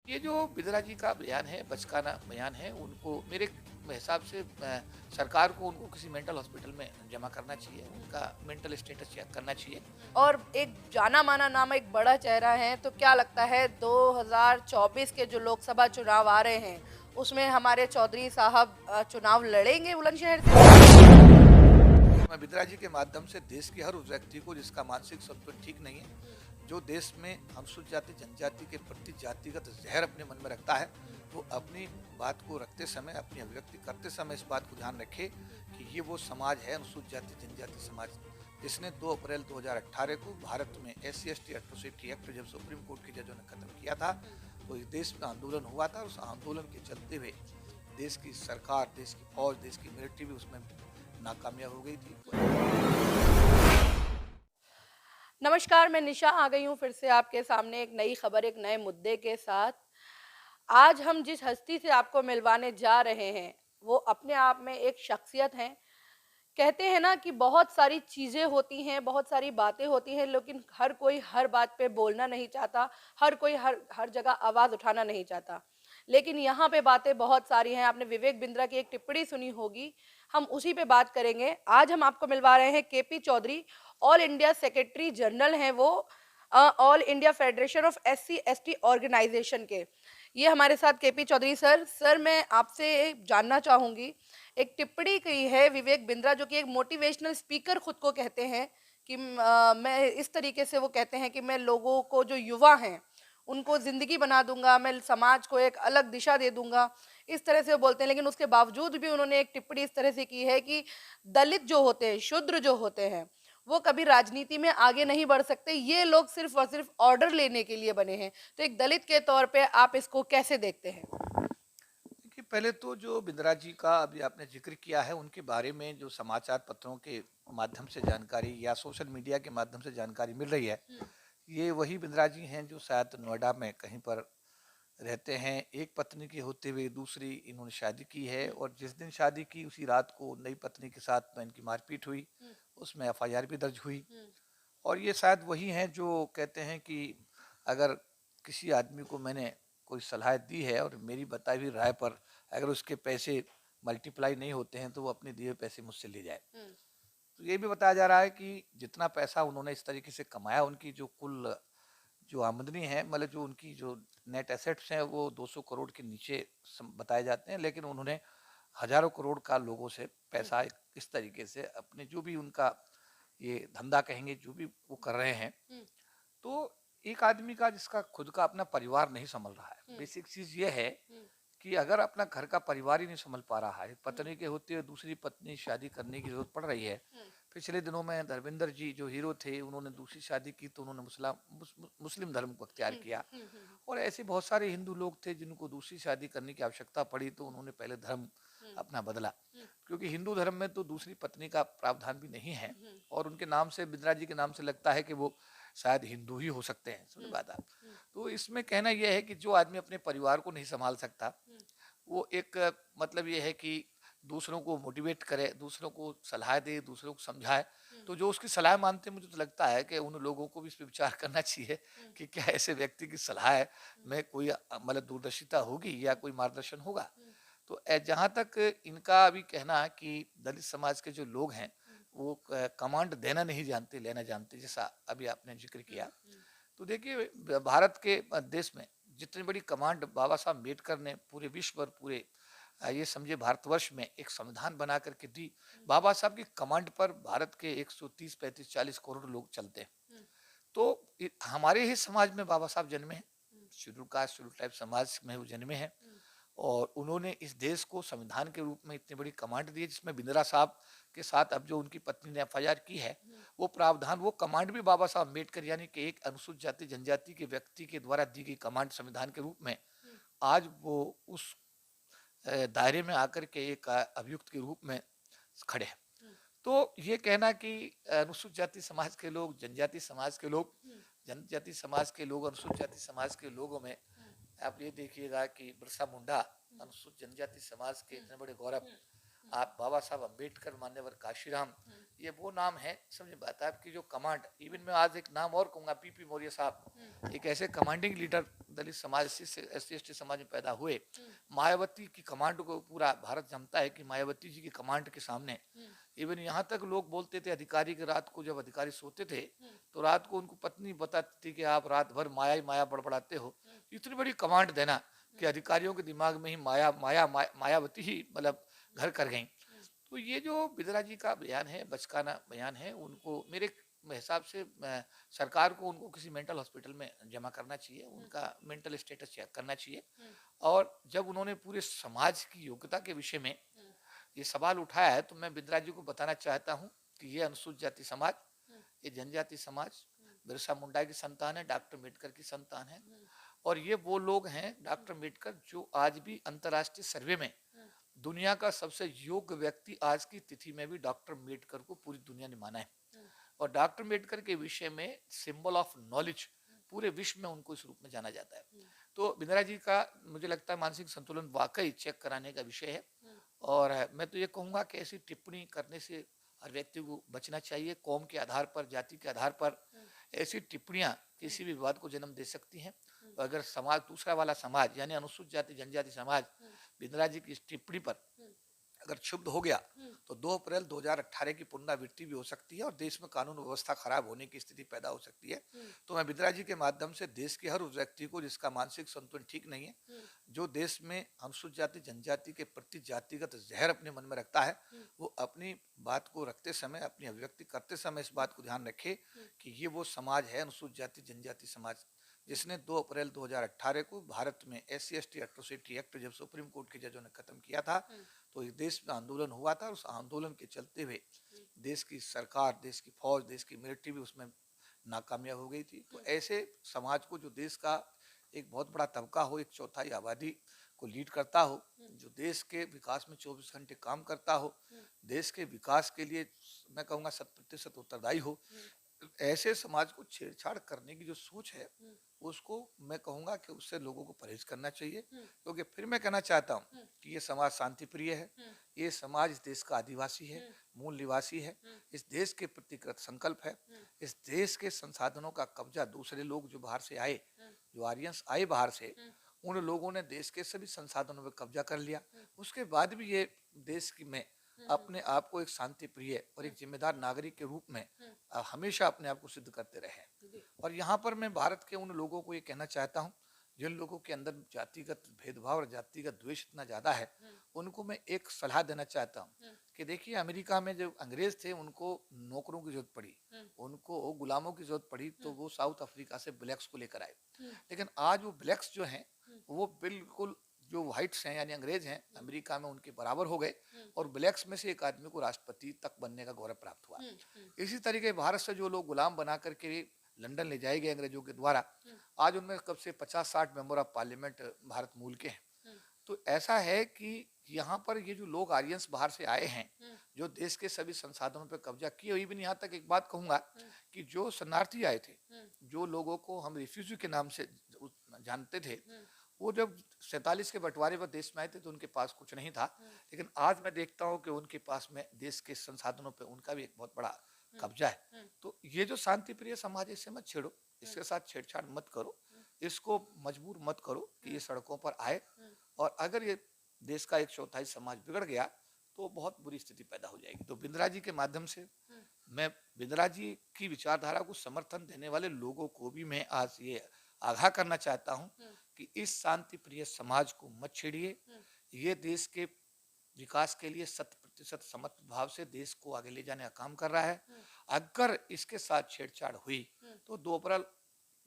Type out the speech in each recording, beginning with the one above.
ये जो बिदरा जी का बयान है, बचकाना बयान है, उनको मेरे हिसाब से सरकार को उनको किसी मेंटल हॉस्पिटल में जमा करना चाहिए, उनका मेंटल स्टेटस चेक करना चाहिए। और एक जाना-माना नाम एक बड़ा चेहरा है, तो क्या लगता है 2024 के जो लोकसभा चुनाव आ रहे हैं, उसमें हमारे चौधरी साहब चुनाव लड़ेंगे बुलंदशहर से? मैं बिदरा जी के माध्यम से देश के हर उस व्यक्ति को जिसका मानसिक संतुलन ठीक नहीं है, जो देश में अनुसूचित जाति जनजाति के प्रति जातिगत जहर अपने मन में रखता है, वो अपनी बात को रखते समय, अपनी अभिव्यक्ति करते समय इस बात को ध्यान रखे कि ये वो समाज है, अनुसूचित जाति जनजाति समाज, जिसने 2 अप्रैल 2018 को भारत में SC/ST एट्रोसिटी एक्ट जब सुप्रीम कोर्ट के जजों ने खत्म किया था, तो इस देश में आंदोलन हुआ था। उस आंदोलन के चलते हुए देश की सरकार, देश की फौज, देश की मिलिट्री भी उसमें नाकामयाब हो गई थी। नमस्कार, मैं निशा आ गई हूँ फिर से आपके सामने एक नई खबर, एक नए मुद्दे के साथ। आज हम जिस हस्ती से आपको मिलवाने जा रहे हैं, वो अपने आप में एक शख्सियत हैं। कहते हैं ना कि बहुत सारी चीज़ें होती हैं, बहुत सारी बातें होती हैं, लेकिन हर कोई हर बात पे बोलना नहीं चाहता, हर कोई हर हर जगह आवाज़ उठाना नहीं चाहता। लेकिन यहाँ पे बातें बहुत सारी हैं, आपने विवेक बिंद्रा की एक टिप्पणी सुनी होगी, हम उसी पे बात करेंगे। आज हम आपको मिलवा रहे हैं KP Chaudhary, all India secretary general हैं वो, all India federation of SC/ST organisation के। ये हमारे साथ केपी चौधरी सर। सर, मैं आपसे जानना चाहूँगी, एक टिप्पणी की है विवेक बिंद्रा, जो कि एक मोटिवेशनल स्पीकर खुद को कहते हैं कि मैं इस तरीके से वो कहते हैं कि मैं लोगों को, जो युवा हैं, उनको ज़िंदगी बना दूंगा, मैं समाज को एक अलग दिशा दे दूंगा, इस तरह से वो बोलते हैं। लेकिन उसके बावजूद भी उन्होंने एक टिप्पणी इस तरह से की है कि दलित जो होते हैं, शूद्र जो होते हैं, वो कभी राजनीति में आगे नहीं बढ़ सकते, ये लोग सिर्फ और सिर्फ ऑर्डर लेने के लिए बने हैं। तो एक दलित के तौर पे आप इसको कैसे देखते हैं? देखिए, पहले तो जो बिंद्रा जी का अभी आपने जिक्र किया है, उनके बारे में जो समाचार पत्रों के माध्यम से जानकारी या सोशल मीडिया के माध्यम से जानकारी मिल रही है, ये वही बिंद्रा जी हैं जो शायद नोएडा में कहीं पर रहते हैं। एक पत्नी के होते हुए दूसरी इन्होंने शादी की है, और जिस दिन शादी की उसी रात को नई पत्नी के साथ में इनकी मारपीट हुई, उसमें FIR भी दर्ज हुई। और ये शायद वही हैं जो कहते हैं कि अगर किसी आदमी को मैंने कोई सलाह दी है और मेरी बताई हुई राय पर अगर उसके पैसे मल्टीप्लाई नहीं होते हैं, तो वो अपने दिए हुए पैसे मुझसे ले जाए। तो ये भी बताया जा रहा है कि जितना पैसा उन्होंने इस तरीके से कमाया, उनकी जो कुल जो आमदनी है, मतलब जो उनकी जो नेट एसेट्स हैं, वो 200 करोड़ के नीचे बताए जाते हैं, लेकिन उन्होंने हजारों करोड़ का लोगों से पैसा इस तरीके से अपने जो भी उनका ये धंधा कहेंगे, जो भी वो कर रहे हैं। तो एक आदमी का जिसका खुद का अपना परिवार नहीं संभल रहा है, बेसिक चीज ये है कि अगर अपना घर का परिवार ही नहीं संभल पा रहा है, पत्नी के होते हुए दूसरी पत्नी शादी करने की जरूरत पड़ रही है। पिछले दिनों में धर्मेंद्र जी जो हीरो थे, उन्होंने दूसरी शादी की तो उन्होंने मुस्लिम धर्म को अख्तियार किया। और ऐसे बहुत सारे हिंदू लोग थे जिनको दूसरी शादी करने की आवश्यकता पड़ी, तो उन्होंने पहले धर्म अपना बदला, क्योंकि हिंदू धर्म में तो दूसरी पत्नी का प्रावधान भी नहीं है। और उनके नाम से, बिंद्रा जी के नाम से, लगता है कि वो शायद हिंदू ही हो सकते हैं। समझ बात आप? तो इसमें कहना यह है कि जो आदमी अपने परिवार को नहीं संभाल सकता, वो एक मतलब ये है कि दूसरों को मोटिवेट करे, दूसरों को सलाह दे, दूसरों को समझाए। तो जो उसकी सलाह मानते हैं, मुझे तो लगता है कि उन लोगों को भी इस पर विचार करना चाहिए कि क्या ऐसे व्यक्ति की सलाह में कोई मतलब दूरदर्शिता होगी या कोई मार्गदर्शन होगा। तो जहाँ तक इनका अभी कहना है कि दलित समाज के जो लोग हैं, वो कमांड देना नहीं जानते, लेना जानते, जैसा अभी आपने जिक्र किया। तो देखिए, भारत के देश में जितनी बड़ी कमांड बाबा साहब अम्बेडकर ने पूरे विश्व और पूरे ये समझे भारतवर्ष में एक संविधान बना करके दी, बाबा साहब की कमांड पर भारत के 130, 35, 40 करोड़ लोग चलते हैं। तो हमारे ही समाज में बाबा साहब जन्मे हैं, शेड्यूल कास्ट शेड्यूल टाइप समाज में वो जन्मे हैं। और उन्होंने इस देश को संविधान के रूप में इतनी बड़ी कमांड दी है, जिसमें बिंद्रा साहब के साथ अब जो उनकी पत्नी ने FIR की है, वो प्रावधान, वो कमांड भी बाबा साहब अम्बेडकर यानी कि एक अनुसूचित जाति जनजाति के व्यक्ति के द्वारा दी गई कमांड संविधान के रूप में आज वो उस दायरे में आकर के एक अभियुक्त के रूप में खड़े हैं। तो ये कहना कि अनुसूचित जाति समाज के लोग, जनजाति समाज के लोग, जनजाति समाज के लोग, अनुसूचित जाति समाज के लोगों में आप ये देखिएगा कि बिरसा मुंडा अनुसूचित जनजाति समाज के इतने बड़े गौरव, आप बाबा साहब अम्बेडकर, मान्यवर काशीराम, ये वो नाम है। समझे बात, आपकी जो कमांड, इवन मैं आज एक नाम और कहूंगा, PP मौर्य साहब, एक ऐसे कमांडिंग लीडर दलित समाज से SC ST समाज में पैदा हुए, मायावती की कमांड को पूरा भारत जानता है कि मायावती जी की कमांड के सामने इवन यहाँ तक लोग बोलते थे अधिकारी की, रात को जब अधिकारी सोते थे तो रात को उनको पत्नी बताती थी कि आप रात भर माया ही माया बड़बड़ाते हो। इतनी बड़ी कमांड देना कि अधिकारियों के दिमाग में ही मायावती ही मतलब घर कर गई। तो ये जो बिदरा जी का बयान है, बचकाना बयान है, उनको मेरे हिसाब से सरकार को उनको किसी मेंटल हॉस्पिटल में जमा करना चाहिए, उनका मेंटल स्टेटस चेक करना चाहिए। और जब उन्होंने पूरे समाज की योग्यता के विषय में ये सवाल उठाया है तो मैं बिदरा जी को बताना चाहता हूँ कि ये अनुसूचित जाति समाज, ये जनजाति समाज बिरसा मुंडा की संतान है, डॉक्टर अम्बेडकर की संतान है। और ये वो लोग हैं डॉक्टर अम्बेडकर जो आज भी अंतर्राष्ट्रीय सर्वे में दुनिया का सबसे योग्य व्यक्ति आज की तिथि में भी डॉक्टर अम्बेडकर को पूरी दुनिया ने माना है। और डॉक्टर अम्बेडकर के विषय में सिंबल ऑफ नॉलेज पूरे विश्व में उनको इस रूप में जाना जाता है। तो बिंद्रा जी का मुझे लगता है मानसिक संतुलन वाकई चेक कराने का विषय है। और मैं तो ये कहूँगा कि ऐसी टिप्पणी करने से हर व्यक्ति को बचना चाहिए। कौम के आधार पर, जाति के आधार पर ऐसी टिप्पणियां किसी भी विवाद को जन्म दे सकती हैं। तो अगर समाज, दूसरा वाला समाज यानी अनुसूचित जाति जनजाति समाज बिंद्रा जी की इस टिप्पणी पर अगर क्षुब्ध हो गया तो 2 अप्रैल 2018 की पुनरावृत्ति भी हो सकती है और देश में कानून व्यवस्था खराब होने की स्थिति पैदा हो सकती है। तो मैं बिंद्रा जी के माध्यम से देश के हर उस व्यक्ति को जिसका मानसिक संतुलन ठीक नहीं है, जो देश में अनुसूचित जाति जनजाति के प्रति जातिगत जहर अपने मन में रखता है, वो अपनी बात को रखते समय, अपनी अभिव्यक्ति करते समय इस बात को ध्यान रखे कि ये वो समाज है अनुसूचित जाति जनजाति समाज जिसने 2 अप्रैल 2018 को भारत में SC/ST एट्रोसिटी एक्ट जब सुप्रीम कोर्ट के जजों ने खत्म किया था तो इस देश में आंदोलन हुआ था। उस आंदोलन के चलते हुए देश की सरकार, देश की फौज, देश की मिलिट्री भी उसमें नाकामयाब हो गई थी। तो ऐसे समाज को जो देश का एक बहुत बड़ा तबका हो, 1/4 आबादी को लीड करता हो, जो देश के विकास में 24 घंटे काम करता हो, देश के विकास के लिए मैं कहूँगा 100% उत्तरदायी हो, ऐसे समाज को छेड़छाड़ करने की जो सोच है उसको मैं कहूँगा कि उससे लोगों को परहेज करना चाहिए। क्योंकि फिर मैं कहना चाहता हूँ कि ये समाज शांति प्रिय है, ये समाज इस देश का आदिवासी है, मूल निवासी है, इस देश के प्रति कृत संकल्प है। इस देश के संसाधनों का कब्जा दूसरे लोग जो बाहर से आए, जो आर्यंस आए बाहर से, उन लोगों ने देश के सभी संसाधनों पर कब्जा कर लिया। उसके बाद भी ये देश में अपने आप को एक शांति प्रिय और एक जिम्मेदार नागरिक के रूप में हमेशा अपने आप को सिद्ध करते रहे हैं। और यहाँ पर मैं भारत के उन लोगों को ये कहना चाहता हूँ जिन लोगों के अंदर जातिगत भेदभाव और जातिगत द्वेष इतना ज्यादा है, उनको मैं एक सलाह देना चाहता हूँ कि देखिए, अमेरिका में जो अंग्रेज थे उनको नौकरों की जरूरत पड़ी, उनको गुलामों की जरूरत पड़ी, तो वो साउथ अफ्रीका से ब्लैक्स को लेकर आए। लेकिन आज वो ब्लैक्स जो हैं वो बिल्कुल जो व्हाइट्स हैं यानी अंग्रेज हैं अमेरिका में उनके बराबर हो गए और ब्लैक्स में से एक आदमी को राष्ट्रपति तक बनने का गौरव प्राप्त हुआ। इसी तरीके भारत से जो लोग गुलाम बना करके लंदन ले जाए गए अंग्रेजों के द्वारा, आज उनमें कब से 50-60 मेंबर ऑफ पार्लियामेंट भारत मूल के हैं। तो ऐसा है कि यहाँ पर ये जो लोग आर्यंस बाहर से आए हैं जो देश के सभी संसाधनों पर कब्जा किए, इवन यहाँ तक एक बात कहूंगा कि जो शरणार्थी आए थे, जो लोगों को हम रिफ्यूजी के नाम से जानते थे, वो जब 47 के बंटवारे पर देश में आए थे तो उनके पास कुछ नहीं था। लेकिन आज मैं देखता हूँ कि उनके पास में देश के संसाधनों पे उनका भी एक बहुत बड़ा कब्जा है। तो ये जो शांति प्रिय समाज है इससे मत छेड़ो, इसके साथ छेड़छाड़ मत करो, इसको मजबूर मत करो कि ये सड़कों पर आए। और अगर ये देश का 1/4 समाज बिगड़ गया तो बहुत बुरी स्थिति पैदा हो जाएगी। तो बिंद्रा जी के माध्यम से मैं बिंद्रा जी की विचारधारा को समर्थन देने वाले लोगों को भी मैं आज ये आगाह करना चाहता हूँ कि इस शांति प्रिय समाज को मत छेड़िए। ये देश के विकास के लिए 100% समर्पित भाव से देश को आगे ले जाने का काम कर रहा है। अगर इसके साथ छेड़छाड़ हुई तो 2 अप्रैल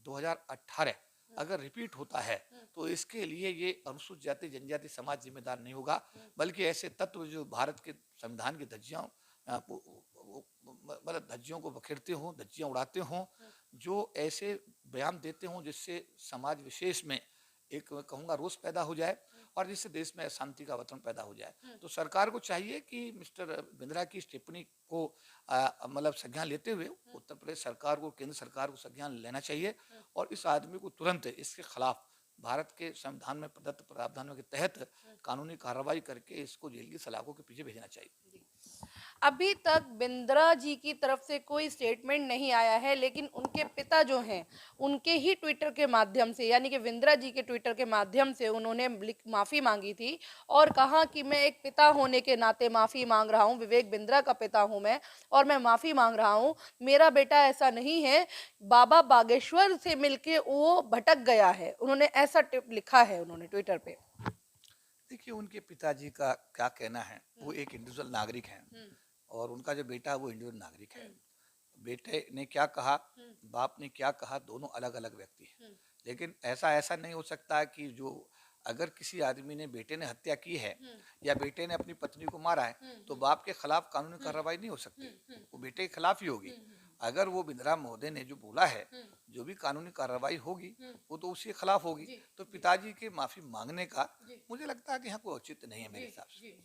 2018 अगर रिपीट होता है तो इसके लिए ये अनुसूचित जाति जनजाति समाज जिम्मेदार नहीं होगा, बल्कि ऐसे तत्व जो भारत के संविधान की धज्जियां मतलब धज्जियों को बखेरते हों, धज्जियां उड़ाते हों, जो ऐसे बयान देते हों जिससे समाज विशेष में एक कहूँगा रोष पैदा हो जाए और जिससे देश में अशांति का वातावरण पैदा हो जाए। तो सरकार को चाहिए कि मिस्टर बिंद्रा की इस टिप्पणी को मतलब संज्ञान लेते हुए उत्तर प्रदेश सरकार को, केंद्र सरकार को संज्ञान लेना चाहिए और इस आदमी को तुरंत इसके खिलाफ भारत के संविधान में प्रदत्त प्रावधानों के तहत कानूनी कार्रवाई करके इसको जेल की सलाखों के पीछे भेजना चाहिए। अभी तक बिंद्रा जी की तरफ से कोई स्टेटमेंट नहीं आया है, लेकिन उनके पिता जो हैं उनके ही ट्विटर के माध्यम से, यानी कि बिंद्रा जी के ट्विटर के माध्यम से उन्होंने माफ़ी मांगी थी और कहा कि मैं एक पिता होने के नाते माफ़ी मांग रहा हूं, विवेक बिंद्रा का पिता हूं मैं और मैं माफ़ी मांग रहा हूं, मेरा बेटा ऐसा नहीं है, बाबा बागेश्वर से मिलके वो भटक गया है। उन्होंने ऐसा टिप लिखा है उन्होंने ट्विटर पे। देखिए, उनके पिताजी का क्या कहना है, वो एक इंडिविजुअल नागरिक हैं और उनका जो बेटा है वो इंडिविजुअल नागरिक है। बेटे ने क्या कहा, बाप ने क्या कहा, दोनों अलग अलग व्यक्ति हैं। लेकिन ऐसा ऐसा नहीं हो सकता है कि जो अगर किसी आदमी ने, बेटे ने हत्या की है या बेटे ने अपनी पत्नी को मारा है, तो बाप के खिलाफ कानूनी कार्रवाई नहीं हो सकती, वो बेटे के खिलाफ ही होगी। अगर वो बिंद्रा महोदय ने जो बोला है, जो भी कानूनी कार्रवाई होगी वो तो उसके खिलाफ होगी। तो पिताजी के माफी मांगने का मुझे लगता है कि यहाँ कोई औचित्य नहीं है मेरे हिसाब से।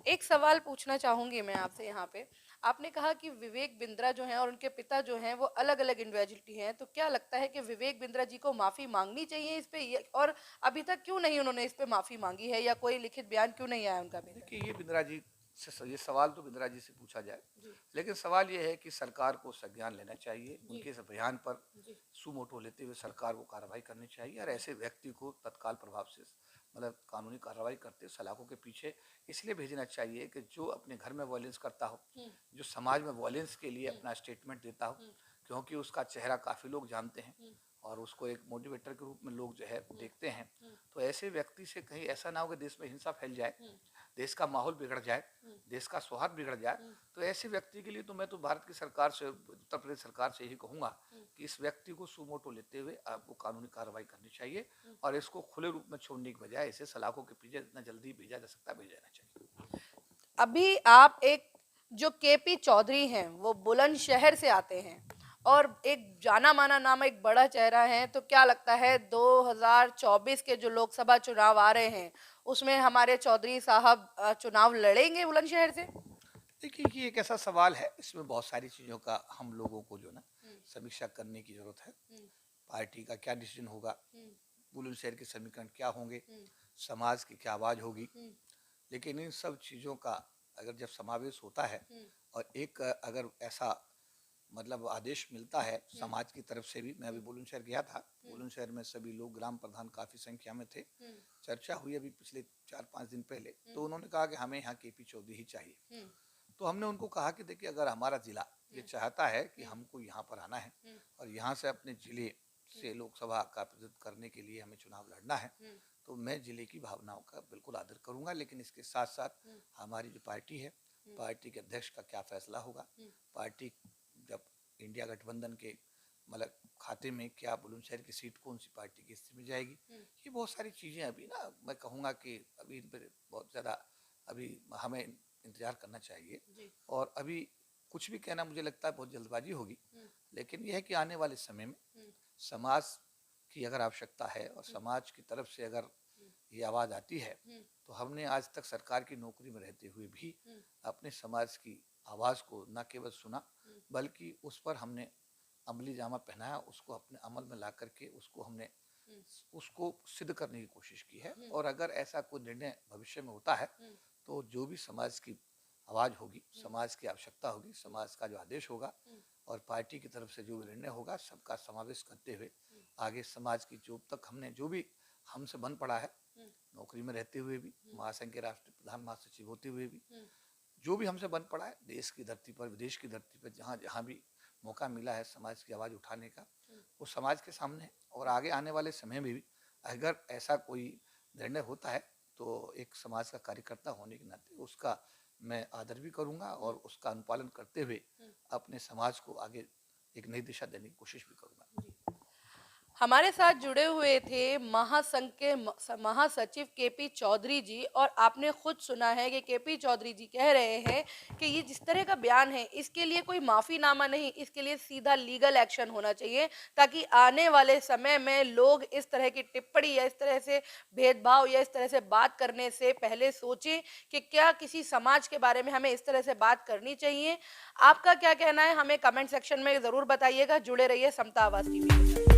एक सवाल पूछना चाहूंगी मैं आपसे यहाँ पे। आपने कहा कि विवेक बिंद्रा जो हैं और उनके पिता जो हैं वो अलग अलग इंडिविजुअलिटी हैं, तो क्या लगता है कि विवेक बिंद्रा जी को माफी मांगनी चाहिए इस पे, और अभी तक क्यों नहीं उन्होंने इस पे माफी मांगी है या कोई लिखित बयान क्यों नहीं आया उनका अभी तक? देखिए, ये बिंद्रा जी से ये सवाल तो बिंद्रा जी से पूछा जाए, लेकिन सवाल ये है कि सरकार को संज्ञान लेना चाहिए, उनके इस बयान पर सुमोटो लेते हुए सरकार को कार्रवाई करनी चाहिए और ऐसे व्यक्ति को तत्काल प्रभाव से मतलब कानूनी कार्रवाई करते सलाखों के पीछे इसलिए भेजना चाहिए कि जो अपने घर में वायलेंस करता हो, जो समाज में वायलेंस के लिए अपना स्टेटमेंट देता हो, क्योंकि उसका चेहरा काफ़ी लोग जानते हैं और उसको एक मोटिवेटर के रूप में लोग जो है देखते हैं। तो ऐसे व्यक्ति से कहीं ऐसा ना हो कि देश में हिंसा फैल जाए, देश का माहौल बिगड़ जाए, देश का सौहार्द बिगड़ जाए। तो ऐसे व्यक्ति के लिए तो मैं तो भारत की सरकार से, उत्तर प्रदेश सरकार से यही कहूँगा कि इस व्यक्ति को सुमोटो लेते हुए आपको कानूनी कार्रवाई करनी चाहिए और इसको खुले रूप में छोड़ने की बजाय इसे सलाखों के पीछे जितना जल्दी भेजा जा सकता है भेजा जाना चाहिए। अभी आप एक जो केपी चौधरी हैं वो बुलंदशहर से आते हैं और एक जाना माना नाम, एक बड़ा चेहरा है, तो क्या लगता है 2024 के जो लोकसभा चुनाव आ रहे हैं उसमें हमारे चौधरी साहब चुनाव लड़ेंगे बुलंदशहर से? देखिए, ये एक ऐसा सवाल है, इसमें बहुत सारी चीज़ों का हम लोगों को जो ना समीक्षा करने की जरूरत है। पार्टी का क्या डिसीजन होगा, बुलंदशहर के समीकरण क्या होंगे, समाज की क्या आवाज़ होगी। लेकिन इन सब चीज़ों का अगर जब समावेश होता है और एक अगर ऐसा मतलब आदेश मिलता है समाज की तरफ से भी, मैं अभी बुलंदशहर गया था, बुलंदशहर में सभी लोग, ग्राम प्रधान काफ़ी संख्या में थे, चर्चा हुई अभी पिछले 4-5 दिन पहले, तो उन्होंने कहा कि हमें यहाँ केपी चौधरी ही चाहिए। तो हमने उनको कहा कि देखिए, अगर हमारा जिला ये चाहता है कि हमको यहाँ पर आना है और यहाँ से अपने जिले से लोकसभा का प्रतिनिधित्व करने के लिए हमें चुनाव लड़ना है, तो मैं जिले की भावनाओं का बिल्कुल आदर करूंगा, लेकिन इसके साथ साथ हमारी जो पार्टी है, पार्टी के अध्यक्ष का क्या फैसला होगा, पार्टी जब इंडिया गठबंधन के मतलब खाते में क्या बुलंदशहर की सीट कौन सी पार्टी की स्थिति में जाएगी, ये बहुत सारी चीज़ें अभी ना मैं कहूँगा कि अभी इन पर बहुत ज़्यादा अभी हमें इंतजार करना चाहिए और अभी कुछ भी कहना मुझे लगता है बहुत जल्दबाजी होगी। लेकिन यह है कि आने वाले समय में समाज की अगर आवश्यकता है और समाज की तरफ से अगर ये आवाज़ आती है, तो हमने आज तक सरकार की नौकरी में रहते हुए भी अपने समाज की आवाज़ को न केवल सुना, बल्कि उस पर हमने अमली जामा पहनाया, उसको अपने अमल में ला करके उसको हमने उसको सिद्ध करने की कोशिश की है। और अगर ऐसा कोई निर्णय भविष्य में होता है, तो जो भी समाज की आवाज़ होगी, समाज की आवश्यकता होगी, समाज का जो आदेश होगा और पार्टी की तरफ से जो भी निर्णय होगा, सबका समावेश करते हुए आगे समाज की जो तक हमने जो भी हमसे बन पड़ा है, नौकरी में रहते हुए भी, महासंघ के राष्ट्रीय प्रधान महासचिव होते हुए भी, जो भी हमसे बन पड़ा है, देश की धरती पर, विदेश की धरती पर, जहाँ जहाँ भी मौका मिला है समाज की आवाज़ उठाने का, वो समाज के सामने है। और आगे आने वाले समय में भी अगर ऐसा कोई निर्णय होता है, तो एक समाज का कार्यकर्ता होने के नाते उसका मैं आदर भी करूंगा और उसका अनुपालन करते हुए अपने समाज को आगे एक नई दिशा देने की कोशिश भी करूंगा। हमारे साथ जुड़े हुए थे महासंघ के महासचिव केपी चौधरी जी, और आपने खुद सुना है कि केपी चौधरी जी कह रहे हैं कि ये जिस तरह का बयान है इसके लिए कोई माफीनामा नहीं, इसके लिए सीधा लीगल एक्शन होना चाहिए, ताकि आने वाले समय में लोग इस तरह की टिप्पणी या इस तरह से भेदभाव या इस तरह से बात करने से पहले सोचें कि क्या किसी समाज के बारे में हमें इस तरह से बात करनी चाहिए। आपका क्या कहना है हमें कमेंट सेक्शन में ज़रूर बताइएगा। जुड़े रहिए समता आवाज़ टीवी के साथ।